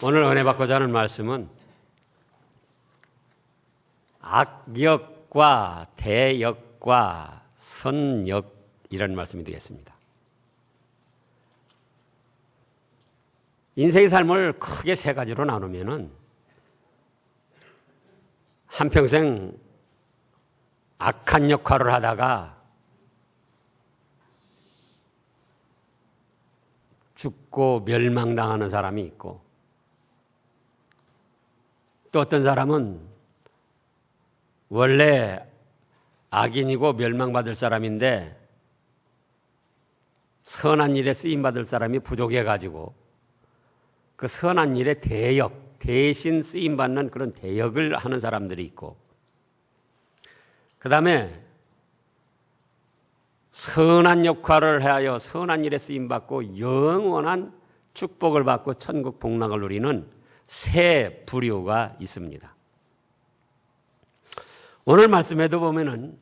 오늘 은혜 받고자 하는 말씀은 악역과 대역과 선역이라는 말씀이 되겠습니다. 인생의 삶을 크게 세 가지로 나누면은 한평생 악한 역할을 하다가 죽고 멸망당하는 사람이 있고, 또 어떤 사람은 원래 악인이고 멸망받을 사람인데 선한 일에 쓰임받을 사람이 부족해가지고 그 선한 일에 대신 쓰임받는 그런 대역을 하는 사람들이 있고, 그 다음에 선한 역할을 하여 선한 일에 쓰임받고 영원한 축복을 받고 천국 복락을 누리는 세 부류가 있습니다. 오늘 말씀에도 보면은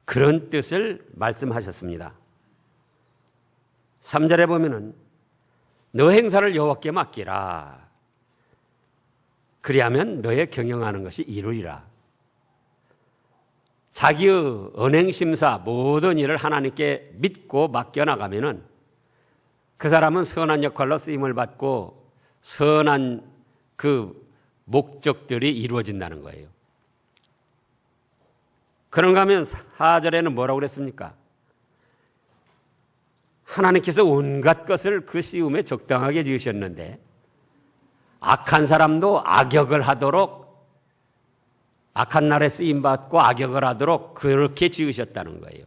그런 뜻을 말씀하셨습니다. 3절에 보면은 너 행사를 여호와께 맡기라. 그리하면 너의 경영하는 것이 이루리라. 자기의 언행심사 모든 일을 하나님께 믿고 맡겨나가면은 그 사람은 선한 역할로 쓰임을 받고 선한 그 목적들이 이루어진다는 거예요. 그런가 하면 4절에는 뭐라고 그랬습니까? 하나님께서 온갖 것을 그 씌움에 적당하게 지으셨는데 악한 사람도 악역을 하도록, 악한 날에 쓰임받고 악역을 하도록 그렇게 지으셨다는 거예요.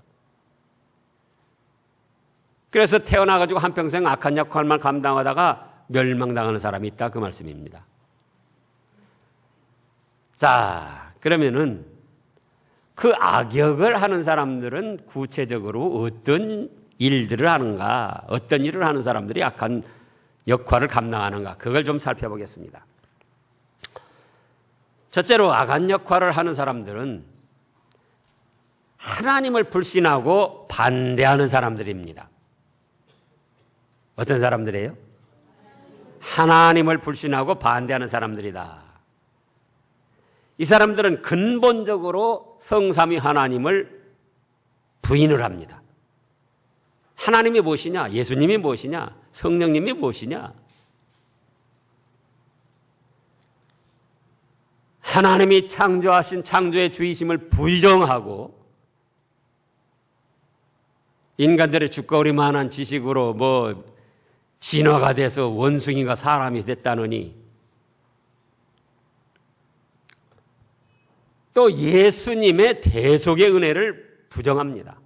그래서 태어나가지고 한평생 악한 역할만 감당하다가 멸망당하는 사람이 있다, 그 말씀입니다. 자, 그러면은 그 악역을 하는 사람들은 구체적으로 어떤 일들을 하는가, 어떤 일을 하는 사람들이 악한 역할을 감당하는가, 그걸 좀 살펴보겠습니다. 첫째로 악한 역할을 하는 사람들은 하나님을 불신하고 반대하는 사람들입니다. 어떤 사람들이에요? 하나님을 불신하고 반대하는 사람들이다. 이 사람들은 근본적으로 성삼위 하나님을 부인을 합니다. 하나님이 무엇이냐? 예수님이 무엇이냐? 성령님이 무엇이냐? 하나님이 창조하신 창조의 주이심을 부정하고 인간들의 죽거리만한 지식으로 진화가 돼서 원숭이가 사람이 됐다느니, 또 예수님의 대속의 은혜를 부정합니다.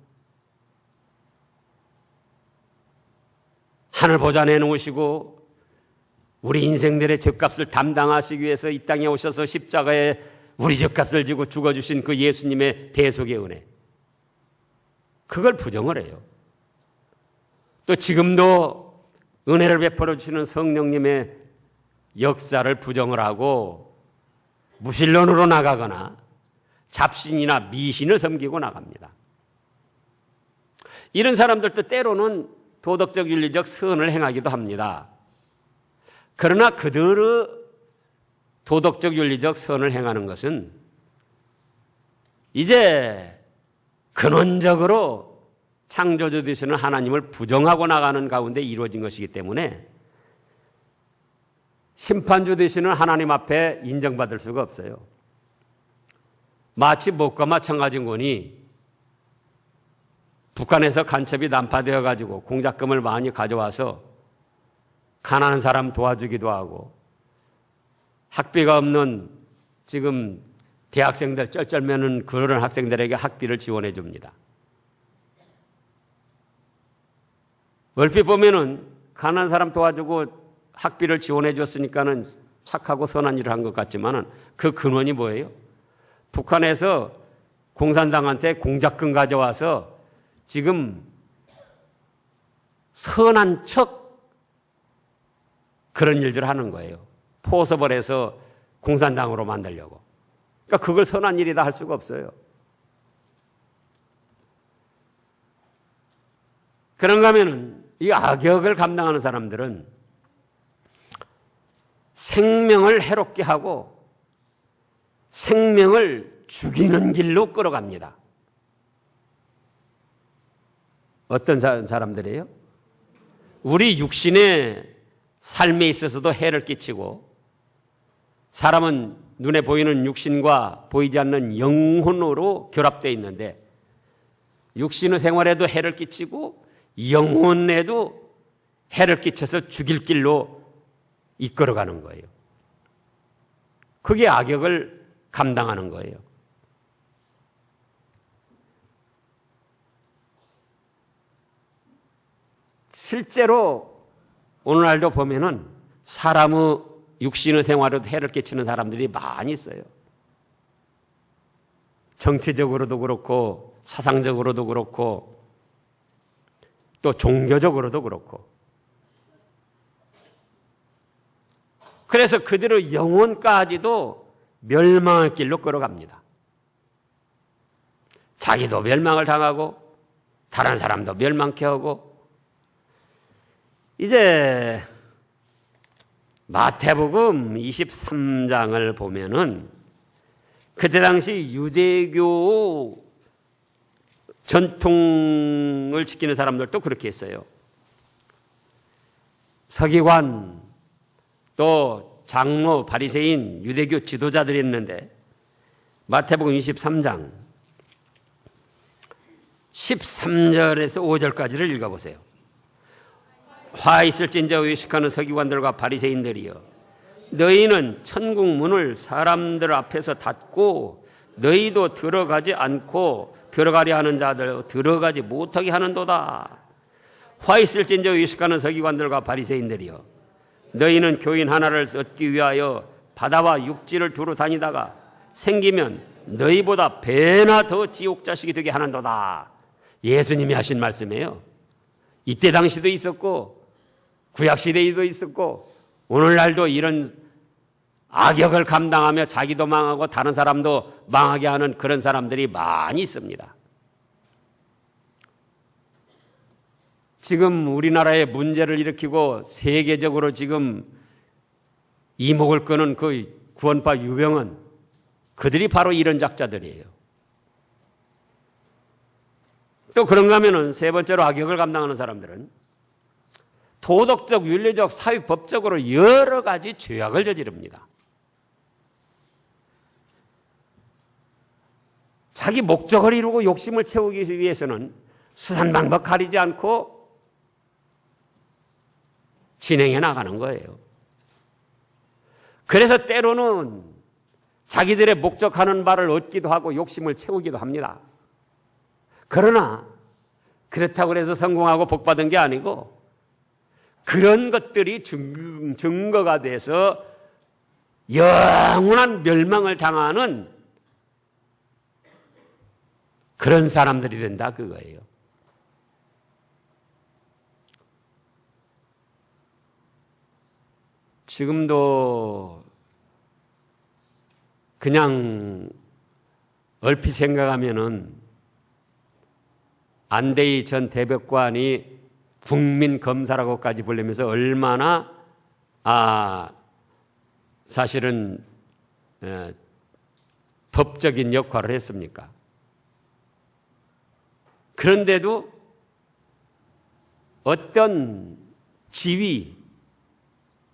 하늘 보좌 내놓으시고 우리 인생들의 죗값을 담당하시기 위해서 이 땅에 오셔서 십자가에 우리 죗값을 지고 죽어주신 그 예수님의 대속의 은혜, 그걸 부정을 해요. 또 지금도 은혜를 베풀어 주시는 성령님의 역사를 부정을 하고 무신론으로 나가거나 잡신이나 미신을 섬기고 나갑니다. 이런 사람들도 때로는 도덕적 윤리적 선을 행하기도 합니다. 그러나 그들의 도덕적 윤리적 선을 행하는 것은 이제 근원적으로 창조주 되시는 하나님을 부정하고 나가는 가운데 이루어진 것이기 때문에 심판주 되시는 하나님 앞에 인정받을 수가 없어요. 마치 못과 마찬가지인 거니 북한에서 간첩이 난파되어 가지고 공작금을 많이 가져와서 가난한 사람 도와주기도 하고, 학비가 없는 지금 대학생들 쩔쩔매는 그런 학생들에게 학비를 지원해 줍니다. 얼핏 보면은 가난한 사람 도와주고 학비를 지원해 줬으니까는 착하고 선한 일을 한 것 같지만은 그 근원이 뭐예요? 북한에서 공산당한테 공작금 가져와서 지금 선한 척 그런 일들을 하는 거예요. 포섭을 해서 공산당으로 만들려고. 그러니까 그걸 선한 일이다 할 수가 없어요. 그런가 하면은 이 악역을 감당하는 사람들은 생명을 해롭게 하고 생명을 죽이는 길로 끌어갑니다. 어떤 사람들이에요? 우리 육신의 삶에 있어서도 해를 끼치고 사람은 눈에 보이는 육신과 보이지 않는 영혼으로 결합되어 있는데 육신의 생활에도 해를 끼치고 영혼에도 해를 끼쳐서 죽일 길로 이끌어가는 거예요. 그게 악역을 감당하는 거예요. 실제로 오늘날도 보면은 사람의 육신의 생활에도 해를 끼치는 사람들이 많이 있어요. 정치적으로도 그렇고 사상적으로도 그렇고 또 종교적으로도 그렇고 그래서 그대로 영혼까지도 멸망의 길로 끌어갑니다. 자기도 멸망을 당하고 다른 사람도 멸망케 하고 이제 마태복음 23장을 보면은 그때 당시 유대교 전통을 지키는 사람들도 그렇게 했어요. 서기관 또 장로, 바리새인, 유대교 지도자들이 있는데 마태복음 23장 13절에서 5절까지를 읽어보세요. 화 있을진저 의식하는 서기관들과 바리새인들이여 너희는 천국 문을 사람들 앞에서 닫고 너희도 들어가지 않고 들어가려 하는 자들 들어가지 못하게 하는도다. 화 있을진저 의식하는 서기관들과 바리새인들이여 너희는 교인 하나를 얻기 위하여 바다와 육지를 두루 다니다가 생기면 너희보다 배나 더 지옥 자식이 되게 하는도다. 예수님이 하신 말씀이에요. 이때 당시도 있었고 구약시대에도 있었고 오늘날도 이런 악역을 감당하며 자기도 망하고 다른 사람도 망하게 하는 그런 사람들이 많이 있습니다. 지금 우리나라에 문제를 일으키고 세계적으로 지금 이목을 끄는 그 구원파 유병은 그들이 바로 이런 작자들이에요. 또 그런가 하면은 세 번째로 악역을 감당하는 사람들은 도덕적, 윤리적, 사회법적으로 여러 가지 죄악을 저지릅니다. 자기 목적을 이루고 욕심을 채우기 위해서는 수단 방법 가리지 않고 진행해 나가는 거예요. 그래서 때로는 자기들의 목적하는 바를 얻기도 하고 욕심을 채우기도 합니다. 그러나 그렇다고 해서 성공하고 복받은 게 아니고 그런 것들이 증거가 돼서 영원한 멸망을 당하는 그런 사람들이 된다 그거예요. 지금도 그냥 얼핏 생각하면은 안대희 전 대법관이 국민검사라고까지 부르면서 얼마나 사실은 법적인 역할을 했습니까? 그런데도 어떤 지위,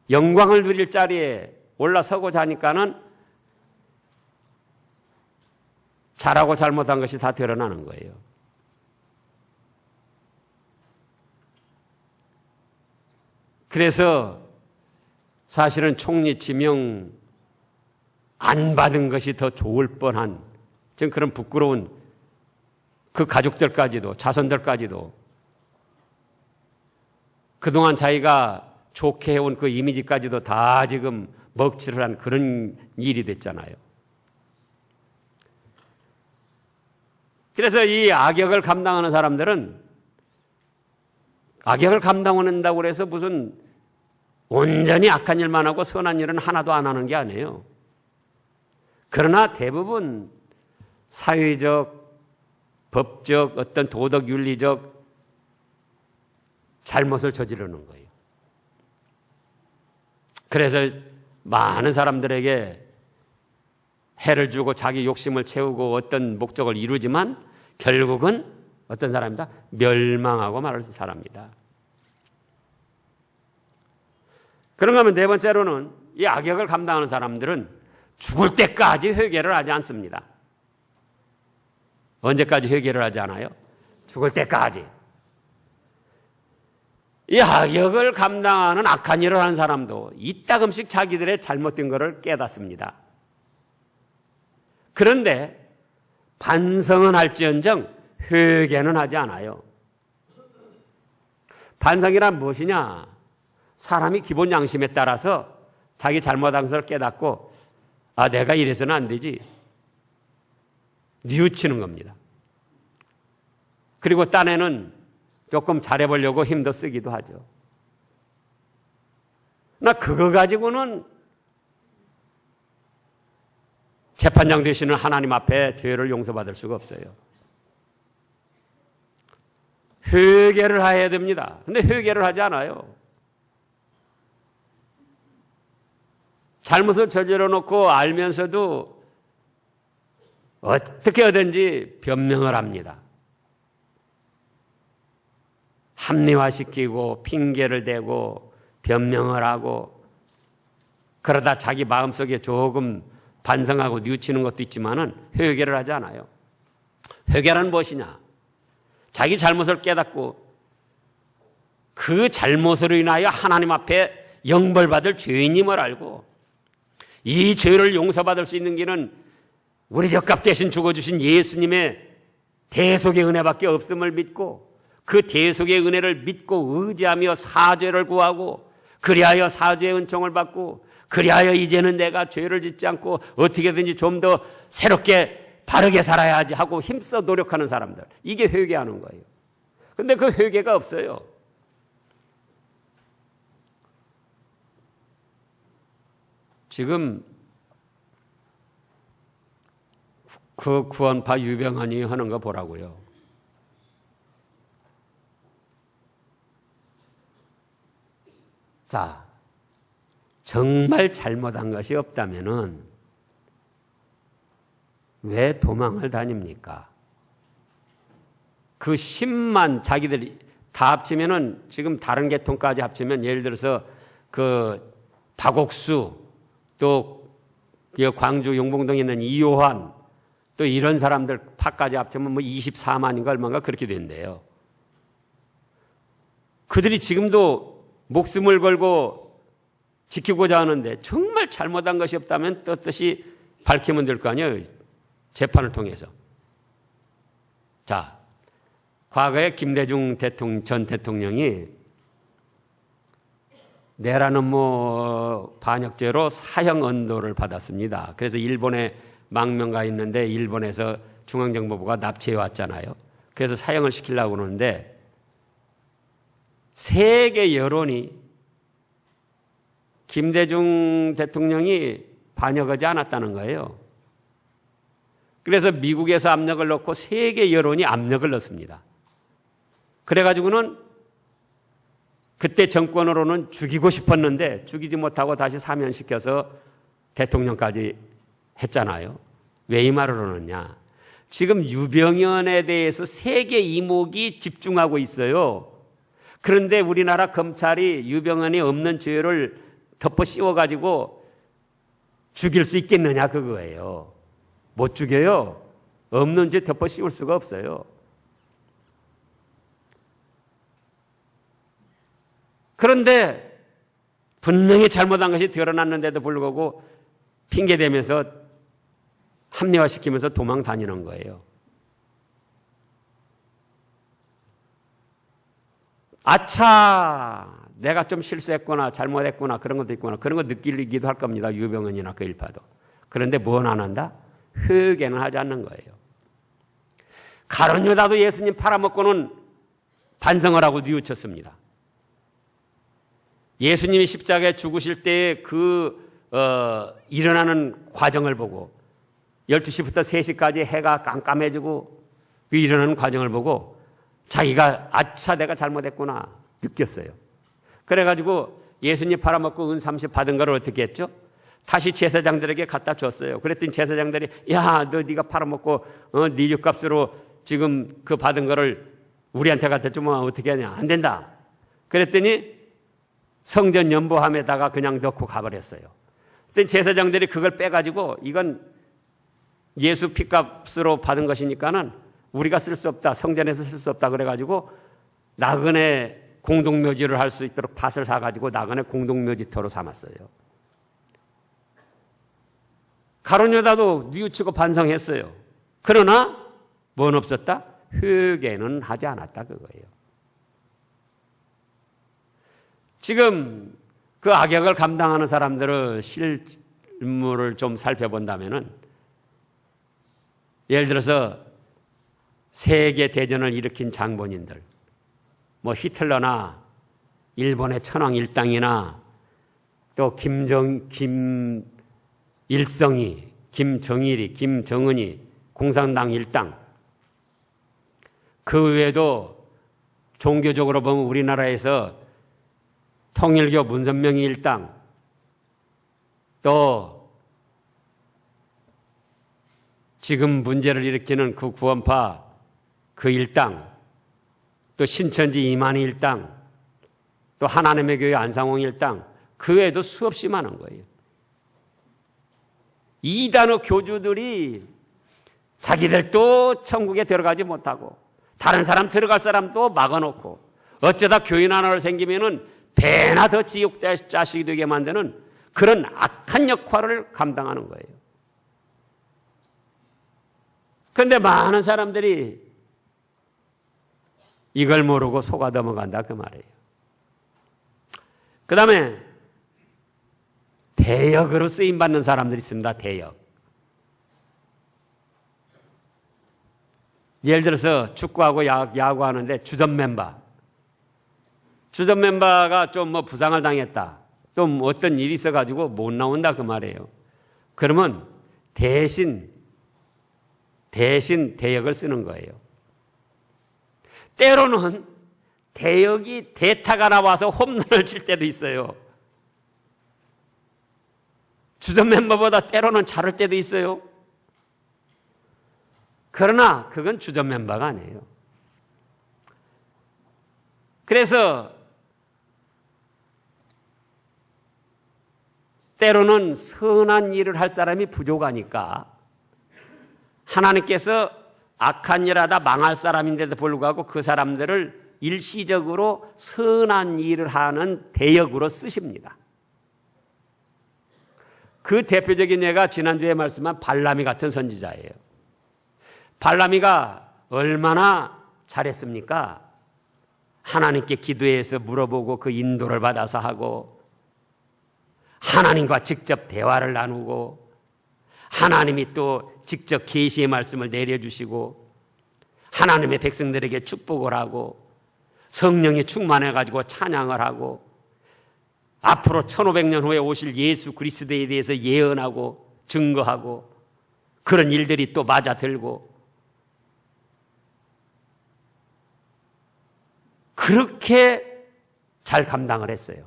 영광을 누릴 자리에 올라서고자 하니까는 잘하고 잘못한 것이 다 드러나는 거예요. 그래서 사실은 총리 지명 안 받은 것이 더 좋을 뻔한 좀 그런 부끄러운 그 가족들까지도 자손들까지도 그동안 자기가 좋게 해온 그 이미지까지도 다 지금 먹칠을 한 그런 일이 됐잖아요. 그래서 이 악역을 감당하는 사람들은 악역을 감당한다고 해서 무슨 온전히 악한 일만 하고 선한 일은 하나도 안 하는 게 아니에요. 그러나 대부분 사회적, 법적, 어떤 도덕 윤리적 잘못을 저지르는 거예요. 그래서 많은 사람들에게 해를 주고 자기 욕심을 채우고 어떤 목적을 이루지만 결국은 어떤 사람이다? 멸망하고 말할 사람이다. 그런가 하면 네 번째로는 이 악역을 감당하는 사람들은 죽을 때까지 회개를 하지 않습니다. 언제까지 회개를 하지 않아요? 죽을 때까지. 이 악역을 감당하는 악한 일을 하는 사람도 이따금씩 자기들의 잘못된 것을 깨닫습니다. 그런데 반성은 할지언정 회개는 하지 않아요. 반성이란 무엇이냐? 사람이 기본 양심에 따라서 자기 잘못한 것을 깨닫고 내가 이래서는 안 되지. 뉘우치는 겁니다. 그리고 딴에는 조금 잘해보려고 힘도 쓰기도 하죠. 나 그거 가지고는 재판장 되시는 하나님 앞에 죄를 용서받을 수가 없어요. 회개를 해야 됩니다. 근데 회개를 하지 않아요. 잘못을 저질러 놓고 알면서도 어떻게 하든지 변명을 합니다. 합리화시키고 핑계를 대고 변명을 하고 그러다 자기 마음속에 조금 반성하고 뉘우치는 것도 있지만은 회개를 하지 않아요. 회개란 무엇이냐? 자기 잘못을 깨닫고 그 잘못으로 인하여 하나님 앞에 영벌받을 죄인임을 알고 이 죄를 용서받을 수 있는 길은 우리 죗값 대신 죽어주신 예수님의 대속의 은혜밖에 없음을 믿고 그 대속의 은혜를 믿고 의지하며 사죄를 구하고 그리하여 사죄의 은총을 받고 그리하여 이제는 내가 죄를 짓지 않고 어떻게든지 좀 더 새롭게 바르게 살아야지 하고 힘써 노력하는 사람들. 이게 회개하는 거예요. 그런데 그 회개가 없어요. 지금 그 구원파 유병헌이 하는 거 보라고요. 자, 정말 잘못한 것이 없다면은 왜 도망을 다닙니까? 그 10만 자기들이 다 합치면은 지금 다른 계통까지 합치면 예를 들어서 그 박옥수 또 광주 용봉동에 있는 이효환 또 이런 사람들 파까지 합치면 뭐 24만인가 얼마인가 그렇게 된대요. 그들이 지금도 목숨을 걸고 지키고자 하는데 정말 잘못한 것이 없다면 떳떳이 밝히면 될 거 아니에요. 재판을 통해서. 자, 과거에 김대중 전 대통령이 내라는 반역죄로 사형 언도를 받았습니다. 그래서 일본에 망명가 있는데 일본에서 중앙정보부가 납치해 왔잖아요. 그래서 사형을 시키려고 그러는데 세계 여론이 김대중 대통령이 반역하지 않았다는 거예요. 그래서 미국에서 압력을 넣고 세계 여론이 압력을 넣습니다. 그래가지고는 그때 정권으로는 죽이고 싶었는데 죽이지 못하고 다시 사면시켜서 대통령까지 했잖아요. 왜 이 말을 하느냐? 지금 유병헌에 대해서 세계 이목이 집중하고 있어요. 그런데 우리나라 검찰이 유병헌이 없는 죄를 덮어 씌워가지고 죽일 수 있겠느냐 그거예요. 못 죽여요. 없는 죄 덮어 씌울 수가 없어요. 그런데 분명히 잘못한 것이 드러났는데도 불구하고 핑계대면서 합리화시키면서 도망 다니는 거예요. 아차, 내가 좀 실수했구나, 잘못했구나, 그런 것도 있구나. 그런 거 느끼기도 할 겁니다. 유병헌이나 그 일파도. 그런데 뭔 안 한다? 회개는 하지 않는 거예요. 가룟 유다도 예수님 팔아먹고는 반성을 하고 뉘우쳤습니다. 예수님이 십자가에 죽으실 때의 일어나는 과정을 보고 12시부터 3시까지 해가 깜깜해지고 그 일어나는 과정을 보고 자기가 아차 내가 잘못했구나 느꼈어요. 그래가지고 예수님 팔아먹고 은 30 받은 걸 어떻게 했죠? 다시 제사장들에게 갖다 줬어요. 그랬더니 제사장들이 야, 너 네가 팔아먹고 네 죗값으로 지금 그 받은 거를 우리한테 갖다 주면 어떻게 하냐. 안 된다. 그랬더니 성전 연보함에다가 그냥 넣고 가버렸어요. 그랬더니 제사장들이 그걸 빼가지고 이건 예수 피값으로 받은 것이니까는 우리가 쓸 수 없다. 성전에서 쓸 수 없다. 그래가지고 나그네 공동묘지를 할 수 있도록 밭을 사가지고 나그네 공동묘지터로 삼았어요. 가룟 유다도 뉘우치고 반성했어요. 그러나 뭔 없었다? 회개는 하지 않았다 그거예요. 지금 그 악역을 감당하는 사람들의 실물을 좀 살펴본다면은 예를 들어서 세계 대전을 일으킨 장본인들, 뭐 히틀러나 일본의 천황 일당이나 또 김일성이, 김정일이, 김정은이, 공산당 일당, 그 외에도 종교적으로 보면 우리나라에서 통일교 문선명이 일당, 또 지금 문제를 일으키는 그 구원파 그 일당, 또 신천지 이만희 일당, 또 하나님의 교회 안상홍 일당, 그 외에도 수없이 많은 거예요. 이단의 교주들이 자기들도 천국에 들어가지 못하고 다른 사람 들어갈 사람도 막아놓고 어쩌다 교인 하나를 생기면은 배나 더 지옥 자식이 되게 만드는 그런 악한 역할을 감당하는 거예요. 그런데 많은 사람들이 이걸 모르고 속아 넘어간다 그 말이에요. 그 다음에 대역으로 쓰임받는 사람들이 있습니다. 대역. 예를 들어서 축구하고 야구하는데 주전 멤버가 좀 뭐 부상을 당했다. 또 어떤 일이 있어가지고 못 나온다 그 말이에요. 그러면 대신 대역을 쓰는 거예요. 때로는 대역이 대타가 나와서 홈런을 칠 때도 있어요. 주전 멤버보다 때로는 잘할 때도 있어요. 그러나 그건 주전 멤버가 아니에요. 그래서 때로는 선한 일을 할 사람이 부족하니까 하나님께서 악한 일 하다 망할 사람인데도 불구하고 그 사람들을 일시적으로 선한 일을 하는 대역으로 쓰십니다. 그 대표적인 예가 지난주에 말씀한 발람이 같은 선지자예요. 발람이가 얼마나 잘했습니까? 하나님께 기도해서 물어보고 그 인도를 받아서 하고 하나님과 직접 대화를 나누고 하나님이 또 직접 계시의 말씀을 내려주시고 하나님의 백성들에게 축복을 하고 성령이 충만해가지고 찬양을 하고 앞으로 1500년 후에 오실 예수 그리스도에 대해서 예언하고 증거하고 그런 일들이 또 맞아들고 그렇게 잘 감당을 했어요.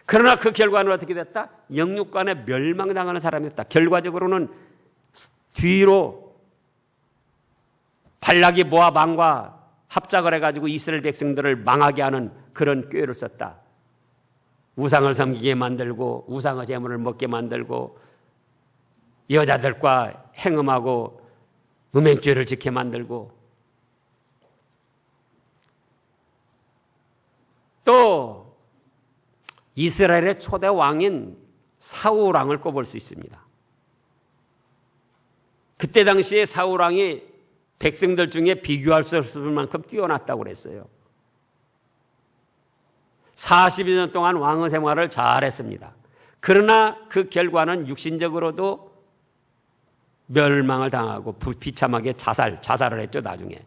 그러나 그 결과는 어떻게 됐다? 영육간에 멸망당하는 사람이었다. 결과적으로는 뒤로 발락이 모압 왕과 합작을 해가지고 이스라엘 백성들을 망하게 하는 그런 꾀를 썼다. 우상을 섬기게 만들고 우상의 제물을 먹게 만들고 여자들과 행음하고 음행죄를 짓게 만들고 또 이스라엘의 초대 왕인 사울 왕을 꼽을 수 있습니다. 그때 당시에 사울 왕이 백성들 중에 비교할 수 없을 만큼 뛰어났다고 그랬어요. 42년 동안 왕의 생활을 잘했습니다. 그러나 그 결과는 육신적으로도 멸망을 당하고 비참하게 자살을 했죠, 나중에.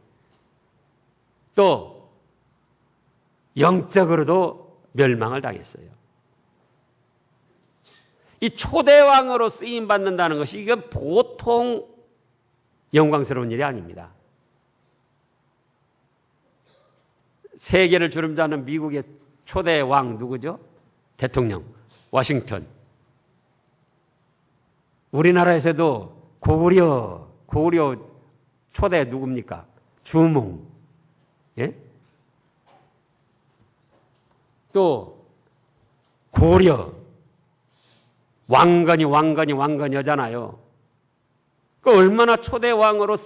또 영적으로도 멸망을 당했어요. 이 초대왕으로 쓰임받는다는 것이 이건 보통 영광스러운 일이 아닙니다. 세계를 주름잡는 미국의 초대왕 누구죠? 대통령 워싱턴. 우리나라에서도 고구려 초대 누굽니까? 주몽. 예? 또 고려 왕건이잖아요. 그 얼마나 초대 왕으로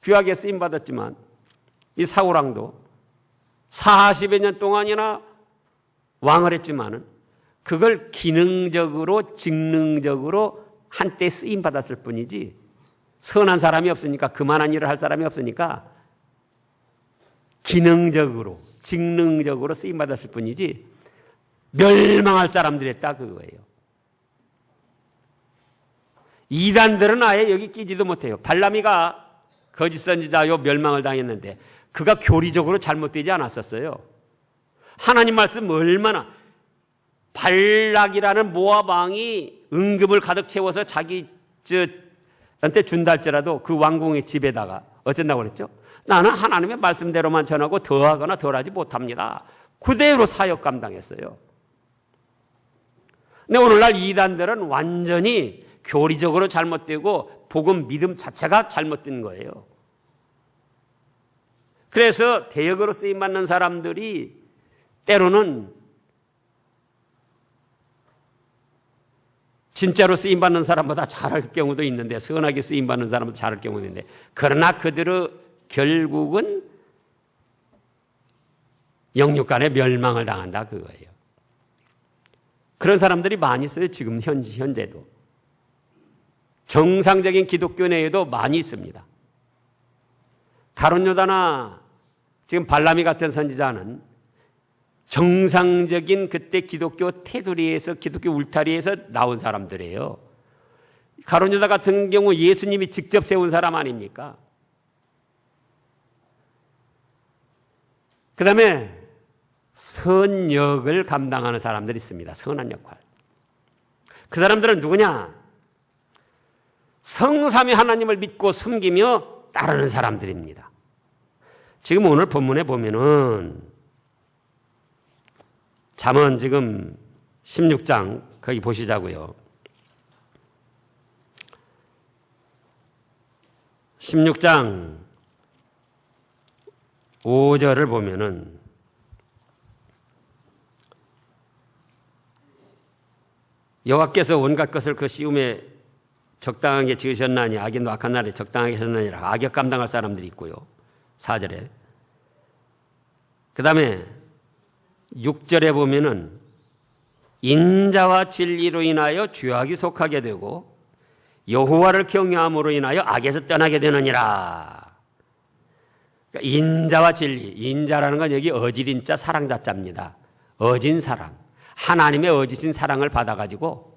귀하게 쓰임 받았지만 이 사우랑도 40여 년 동안이나 왕을 했지만은 그걸 기능적으로 직능적으로 한때 쓰임 받았을 뿐이지 선한 사람이 없으니까 그만한 일을 할 사람이 없으니까 기능적으로 직능적으로 쓰임 받았을 뿐이지 멸망할 사람들이었다 그거예요. 이단들은 아예 여기 끼지도 못해요. 발람이가 거짓 선지자요 멸망을 당했는데 그가 교리적으로 잘못되지 않았었어요. 하나님 말씀 얼마나 발락이라는 모압 왕이 은금을 가득 채워서 자기 한테 준다 할지라도 그 왕궁의 집에다가 어쩐다고 그랬죠? 나는 하나님의 말씀대로만 전하고 더하거나 덜하지 못합니다. 그대로 사역 감당했어요. 근데 오늘날 이단들은 완전히 교리적으로 잘못되고 복음 믿음 자체가 잘못된 거예요. 그래서 대역으로 쓰임받는 사람들이 때로는 진짜로 쓰임받는 사람보다 잘할 경우도 있는데 선하게 쓰임받는 사람보다 잘할 경우도 있는데 그러나 그들은 결국은 영육간에 멸망을 당한다 그거예요. 그런 사람들이 많이 있어요. 지금 현재도. 정상적인 기독교 내에도 많이 있습니다. 가룟 유다나 지금 발람이 같은 선지자는 정상적인 그때 기독교 테두리에서 기독교 울타리에서 나온 사람들이에요. 가룟 유다 같은 경우 예수님이 직접 세운 사람 아닙니까? 그 다음에 선역을 감당하는 사람들이 있습니다. 선한 역할. 그 사람들은 누구냐? 성삼위 하나님을 믿고 섬기며 따르는 사람들입니다. 지금 오늘 본문에 보면은 잠언 지금 16장 거기 보시자고요. 16장 5절을 보면은 여호와께서 온갖 것을 그 시움에 적당하게 지으셨나니 악인도 악한 날에 적당하게 하셨나니라. 악역 감당할 사람들이 있고요. 4절에. 그 다음에 6절에 보면은 인자와 진리로 인하여 죄악이 속하게 되고 여호와를 경외함으로 인하여 악에서 떠나게 되느니라. 그러니까 인자와 진리. 인자라는 건 여기 어질인자 사랑자자입니다. 어진 사랑. 하나님의 어지신 사랑을 받아가지고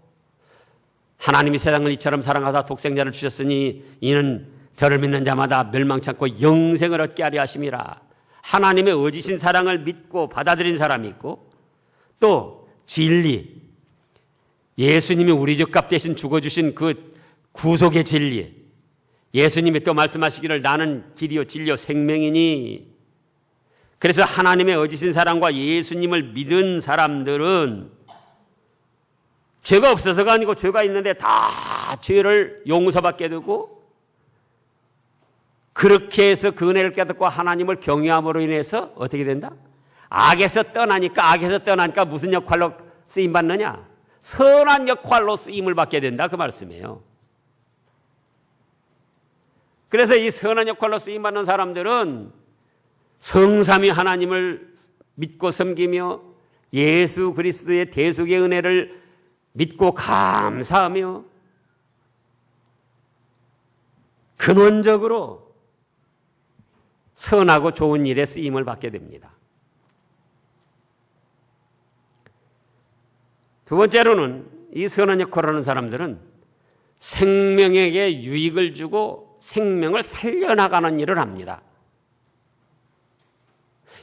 하나님이 세상을 이처럼 사랑하사 독생자를 주셨으니 이는 저를 믿는 자마다 멸망치 않고 영생을 얻게 하려 하심이라. 하나님의 어지신 사랑을 믿고 받아들인 사람이 있고 또 진리. 예수님이 우리 죄값 대신 죽어주신 그 구속의 진리. 예수님이 또 말씀하시기를 나는 길이요 진리요 생명이니. 그래서 하나님의 어지신 사랑과 예수님을 믿은 사람들은 죄가 없어서가 아니고 죄가 있는데 다 죄를 용서받게 되고 그렇게 해서 그 은혜를 깨닫고 하나님을 경외함으로 인해서 어떻게 된다? 악에서 떠나니까 무슨 역할로 쓰임받느냐? 선한 역할로 쓰임을 받게 된다 그 말씀이에요. 그래서 이 선한 역할로 쓰임받는 사람들은 성삼위 하나님을 믿고 섬기며 예수 그리스도의 대속의 은혜를 믿고 감사하며 근원적으로 선하고 좋은 일에 쓰임을 받게 됩니다. 두 번째로는 이 선한 역할을 하는 사람들은 생명에게 유익을 주고 생명을 살려나가는 일을 합니다.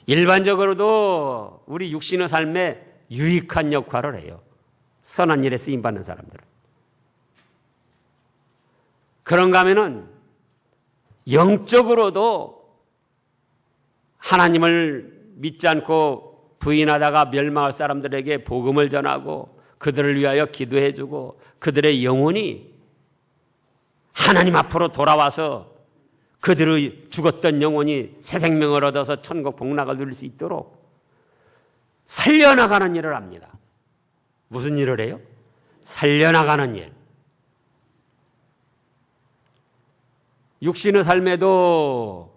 일반적으로도 우리 육신의 삶에 유익한 역할을 해요. 선한 일에 쓰임받는 사람들은. 그런가 하면은 영적으로도 하나님을 믿지 않고 부인하다가 멸망할 사람들에게 복음을 전하고 그들을 위하여 기도해주고 그들의 영혼이 하나님 앞으로 돌아와서 그들의 죽었던 영혼이 새 생명을 얻어서 천국 복락을 누릴 수 있도록 살려나가는 일을 합니다. 무슨 일을 해요? 살려나가는 일. 육신의 삶에도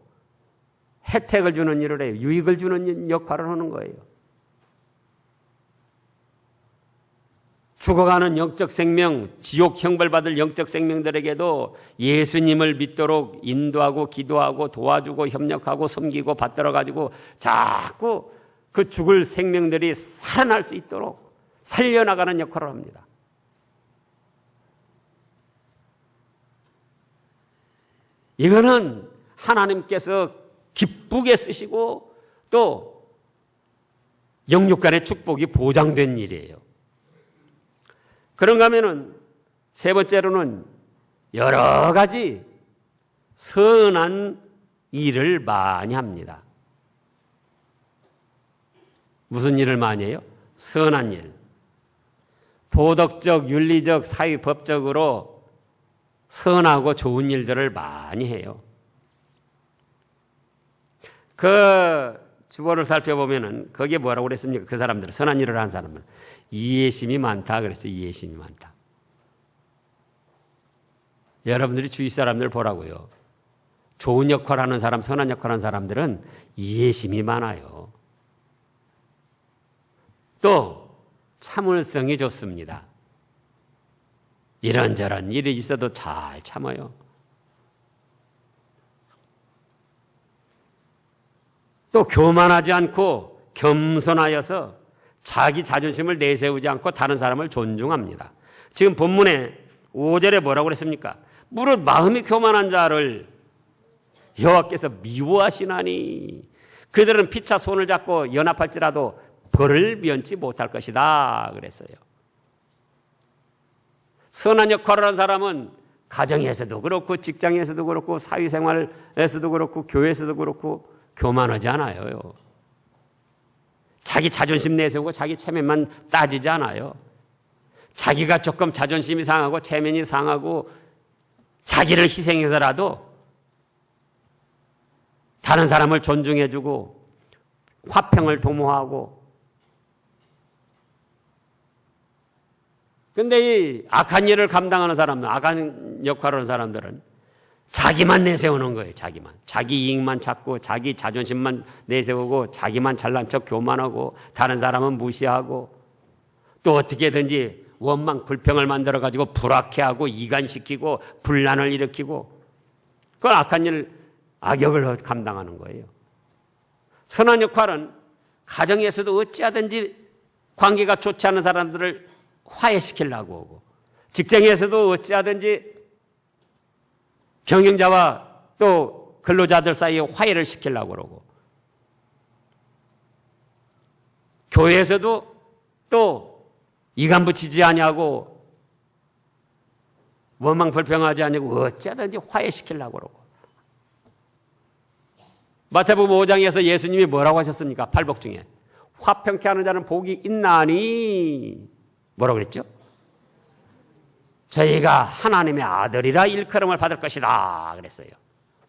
혜택을 주는 일을 해요. 유익을 주는 역할을 하는 거예요. 죽어가는 영적 생명, 지옥 형벌받을 영적 생명들에게도 예수님을 믿도록 인도하고 기도하고 도와주고 협력하고 섬기고 받들어가지고 자꾸 그 죽을 생명들이 살아날 수 있도록 살려나가는 역할을 합니다. 이거는 하나님께서 기쁘게 쓰시고 또 영육 간의 축복이 보장된 일이에요. 그런가 하면은 세 번째로는 여러 가지 선한 일을 많이 합니다. 무슨 일을 많이 해요? 선한 일. 도덕적, 윤리적, 사회법적으로 선하고 좋은 일들을 많이 해요. 그 주보를 살펴보면은 거기에 뭐라고 그랬습니까? 그 사람들, 선한 일을 한 사람은 이해심이 많다 그랬어요. 이해심이 많다. 여러분들이 주위 사람들 보라고요. 좋은 역할을 하는 사람, 선한 역할을 하는 사람들은 이해심이 많아요. 또 참을성이 좋습니다. 이런저런 일이 있어도 잘 참아요. 또 교만하지 않고 겸손하여서 자기 자존심을 내세우지 않고 다른 사람을 존중합니다. 지금 본문에 5절에 뭐라고 그랬습니까? 무릇 마음이 교만한 자를 여호와께서 미워하시나니 그들은 피차 손을 잡고 연합할지라도 벌을 면치 못할 것이다 그랬어요. 선한 역할을 한 사람은 가정에서도 그렇고 직장에서도 그렇고 사회생활에서도 그렇고 교회에서도 그렇고 교만하지 않아요. 자기 자존심 내세우고 자기 체면만 따지지 않아요. 자기가 조금 자존심이 상하고 체면이 상하고 자기를 희생해서라도 다른 사람을 존중해주고 화평을 도모하고. 근데 이 악한 일을 감당하는 사람들, 악한 역할을 하는 사람들은 자기만 내세우는 거예요. 자기만. 자기 이익만 찾고 자기 자존심만 내세우고 자기만 잘난 척 교만하고 다른 사람은 무시하고 또 어떻게든지 원망 불평을 만들어가지고 불악해하고 이간시키고 분란을 일으키고 그건 악한 일, 악역을 감당하는 거예요. 선한 역할은 가정에서도 어찌하든지 관계가 좋지 않은 사람들을 화해시키려고 하고 직장에서도 어찌하든지 경영자와 또 근로자들 사이에 화해를 시키려고 그러고 교회에서도 또 이간 붙이지 아니하고 원망 불평하지 아니고 어찌하든지 화해시키려고 그러고 마태복음 5장에서 예수님이 뭐라고 하셨습니까? 팔복 중에 화평케 하는 자는 복이 있나니 뭐라고 그랬죠? 저희가 하나님의 아들이라 일컬음을 받을 것이다 그랬어요.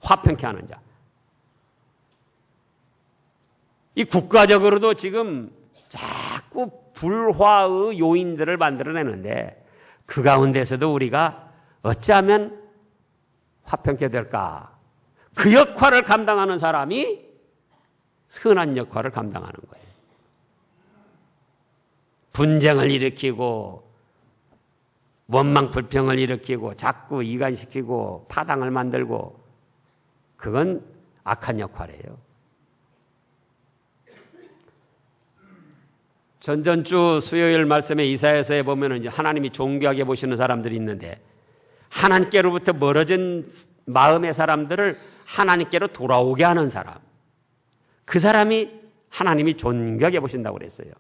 화평케 하는 자. 이 국가적으로도 지금 자꾸 불화의 요인들을 만들어내는데 그 가운데서도 우리가 어찌하면 화평케 될까? 그 역할을 감당하는 사람이 선한 역할을 감당하는 거예요. 분쟁을 일으키고 원망 불평을 일으키고 자꾸 이간시키고 파당을 만들고 그건 악한 역할이에요. 전전주 수요일 말씀에 이사야서에 보면은 이제 하나님이 존귀하게 보시는 사람들이 있는데 하나님께로부터 멀어진 마음의 사람들을 하나님께로 돌아오게 하는 사람. 그 사람이 하나님이 존귀하게 보신다고 그랬어요.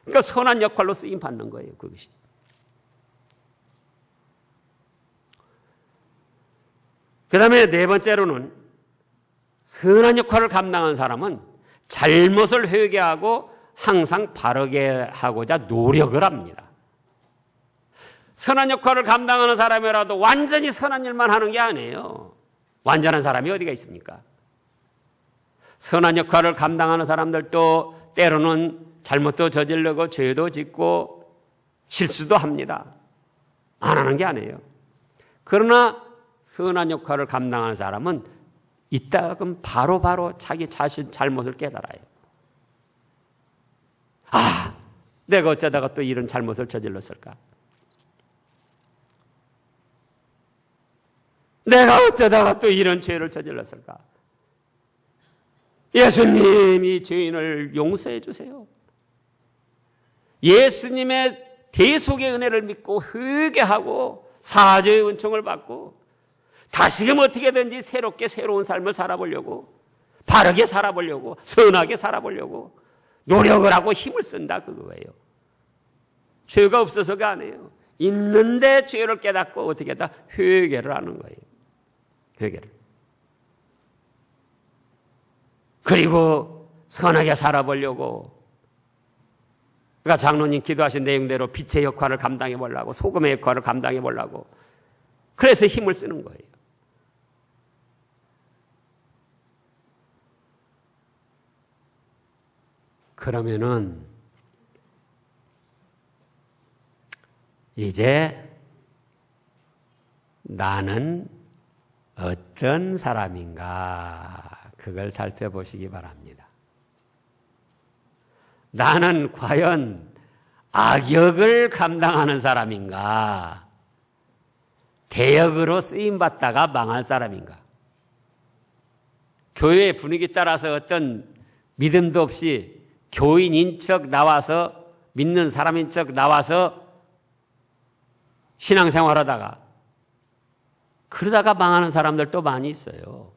그러니까 선한 역할로 쓰임 받는 거예요, 그것이. 그 다음에 네 번째로는 선한 역할을 감당한 사람은 잘못을 회개하고 항상 바르게 하고자 노력을 합니다. 선한 역할을 감당하는 사람이라도 완전히 선한 일만 하는 게 아니에요. 완전한 사람이 어디가 있습니까? 선한 역할을 감당하는 사람들도 때로는 잘못도 저지르고 죄도 짓고 실수도 합니다. 안 하는 게 아니에요. 그러나 선한 역할을 감당하는 사람은 이따금 바로바로 자기 자신 잘못을 깨달아요. 아, 내가 어쩌다가 또 이런 잘못을 저질렀을까? 내가 어쩌다가 또 이런 죄를 저질렀을까? 예수님이 죄인을 용서해 주세요. 예수님의 대속의 은혜를 믿고 회개하고 사죄의 은총을 받고 다시금 어떻게든지 새롭게 새로운 삶을 살아보려고, 바르게 살아보려고, 선하게 살아보려고 노력을 하고 힘을 쓴다, 그거예요. 죄가 없어서가 아니에요. 있는데 죄를 깨닫고 어떻게 했다? 회개를 하는 거예요. 회개를. 그리고 선하게 살아보려고, 그러니까 장로님 기도하신 내용대로 빛의 역할을 감당해 보려고, 소금의 역할을 감당해 보려고, 그래서 힘을 쓰는 거예요. 그러면은 이제 나는 어떤 사람인가, 그걸 살펴보시기 바랍니다. 나는 과연 악역을 감당하는 사람인가, 대역으로 쓰임받다가 망할 사람인가? 교회의 분위기 따라서 어떤 믿음도 없이 교인인 척 나와서, 믿는 사람인 척 나와서 신앙생활 하다가 그러다가 망하는 사람들도 많이 있어요.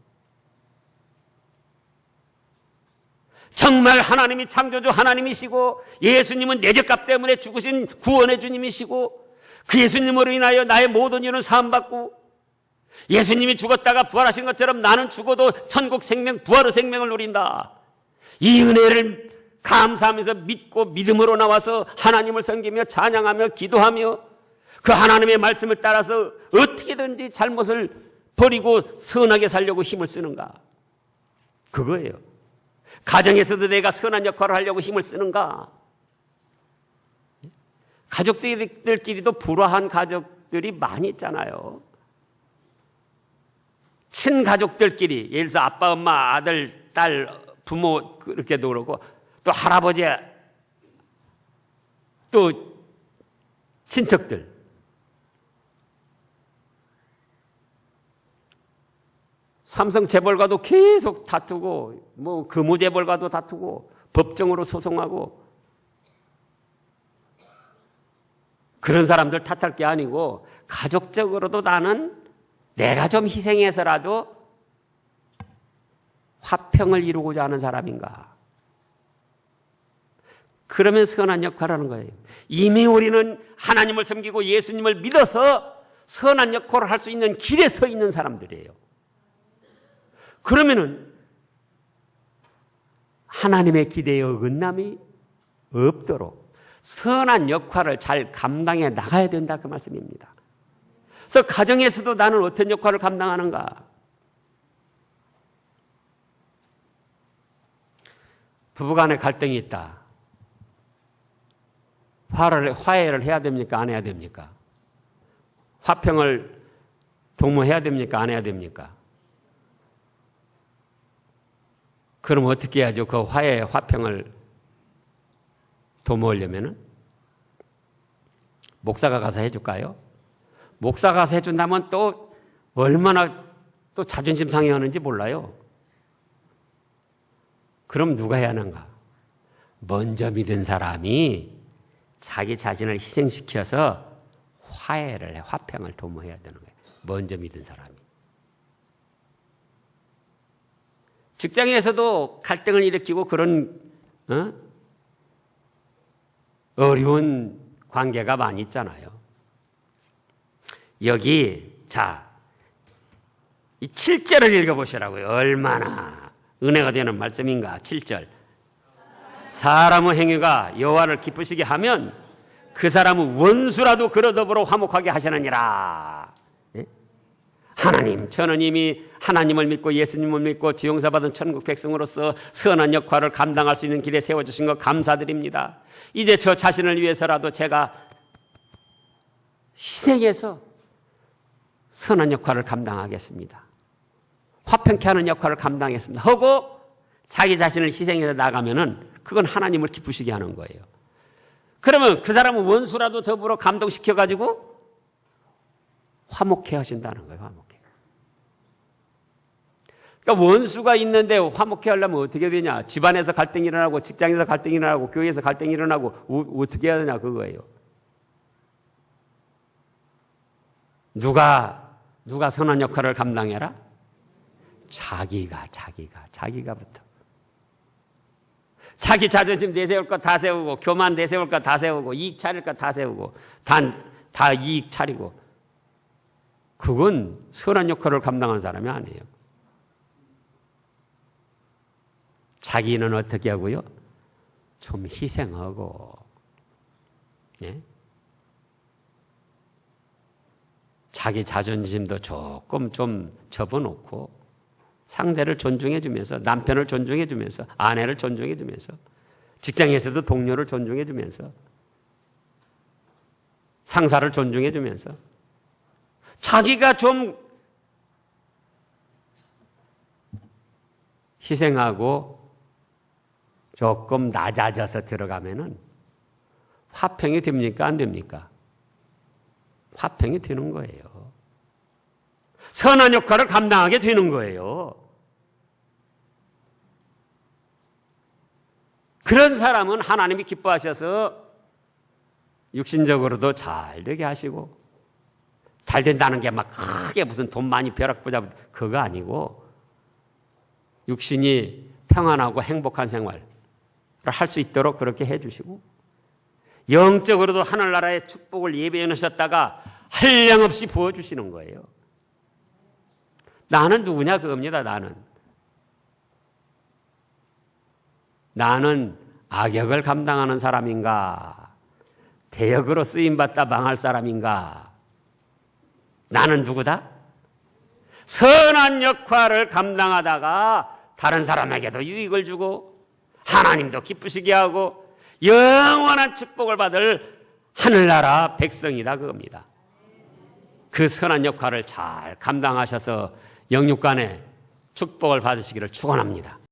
정말 하나님이 창조주 하나님이시고 예수님은 내 죄값 때문에 죽으신 구원의 주님이시고 그 예수님으로 인하여 나의 모든 죄는 사함받고 예수님이 죽었다가 부활하신 것처럼 나는 죽어도 천국 생명, 부활의 생명을 누린다. 이 은혜를 감사하면서 믿고 믿음으로 나와서 하나님을 섬기며 찬양하며 기도하며 그 하나님의 말씀을 따라서 어떻게든지 잘못을 버리고 선하게 살려고 힘을 쓰는가? 그거예요. 가정에서도 내가 선한 역할을 하려고 힘을 쓰는가? 가족들끼리도 불화한 가족들이 많이 있잖아요. 친가족들끼리, 예를 들어서 아빠, 엄마, 아들, 딸, 부모 그렇게도 그러고 또 할아버지, 또 친척들. 삼성 재벌과도 계속 다투고, 뭐 금호 재벌과도 다투고, 법정으로 소송하고, 그런 사람들 탓할 게 아니고 가족적으로도 나는 내가 좀 희생해서라도 화평을 이루고자 하는 사람인가? 그러면 선한 역할을 하는 거예요. 이미 우리는 하나님을 섬기고 예수님을 믿어서 선한 역할을 할 수 있는 길에 서 있는 사람들이에요. 그러면은 하나님의 기대에 어긋남이 없도록 선한 역할을 잘 감당해 나가야 된다, 그 말씀입니다. 그래서 가정에서도 나는 어떤 역할을 감당하는가? 부부간에 갈등이 있다. 화해를 해야 됩니까? 안 해야 됩니까? 화평을 도모해야 됩니까? 안 해야 됩니까? 그럼 어떻게 해야죠? 그 화평을 도모하려면은? 목사가 가서 해줄까요? 목사가 가서 해준다면 또 얼마나 또 자존심 상해하는지 몰라요. 그럼 누가 해야 하는가? 먼저 믿은 사람이 자기 자신을 희생시켜서 화해를 해, 화평을 도모해야 되는 거예요. 먼저 믿은 사람이. 직장에서도 갈등을 일으키고 그런 어려운 관계가 많이 있잖아요. 여기 이 7절을 읽어보시라고요. 얼마나 은혜가 되는 말씀인가. 7절. 사람의 행위가 여호와를 기쁘시게 하면 그 사람은 원수라도 그러더불어 화목하게 하시느니라. 예? 하나님, 저는 이미 하나님을 믿고 예수님을 믿고 지용사받은 천국 백성으로서 선한 역할을 감당할 수 있는 길에 세워주신 것 감사드립니다. 이제 저 자신을 위해서라도 제가 희생해서 선한 역할을 감당하겠습니다. 화평케 하는 역할을 감당하겠습니다. 하고 자기 자신을 희생해서 나가면은 그건 하나님을 기쁘시게 하는 거예요. 그러면 그 사람은 원수라도 더불어 감동시켜가지고 화목해 하신다는 거예요. 화목해. 그러니까 원수가 있는데 화목해 하려면 어떻게 되냐? 집안에서 갈등이 일어나고 직장에서 갈등이 일어나고 교회에서 갈등이 일어나고 어떻게 해야 되냐 그거예요. 누가 선한 역할을 감당해라? 자기가부터. 자기 자존심 내세울 것 다 세우고, 교만 내세울 것 다 세우고, 이익 차릴 것 다 세우고, 다 이익 차리고. 그건 선한 역할을 감당하는 사람이 아니에요. 자기는 어떻게 하고요? 좀 희생하고, 예? 자기 자존심도 조금 좀 접어놓고, 상대를 존중해주면서, 남편을 존중해주면서, 아내를 존중해주면서, 직장에서도 동료를 존중해주면서, 상사를 존중해주면서, 자기가 좀 희생하고 조금 낮아져서 들어가면은 화평이 됩니까? 안 됩니까? 화평이 되는 거예요. 선한 역할을 감당하게 되는 거예요. 그런 사람은 하나님이 기뻐하셔서 육신적으로도 잘 되게 하시고, 잘 된다는 게 막 크게 무슨 돈 많이 벼락부자 그거 아니고, 육신이 평안하고 행복한 생활을 할 수 있도록 그렇게 해주시고, 영적으로도 하늘나라의 축복을 예배해 놓으셨다가 한량없이 부어주시는 거예요. 나는 누구냐 그겁니다. 나는 악역을 감당하는 사람인가? 대역으로 쓰임받다 망할 사람인가? 나는 누구다? 선한 역할을 감당하다가 다른 사람에게도 유익을 주고 하나님도 기쁘시게 하고 영원한 축복을 받을 하늘나라 백성이다 그겁니다. 그 선한 역할을 잘 감당하셔서 영육간에 축복을 받으시기를 축원합니다.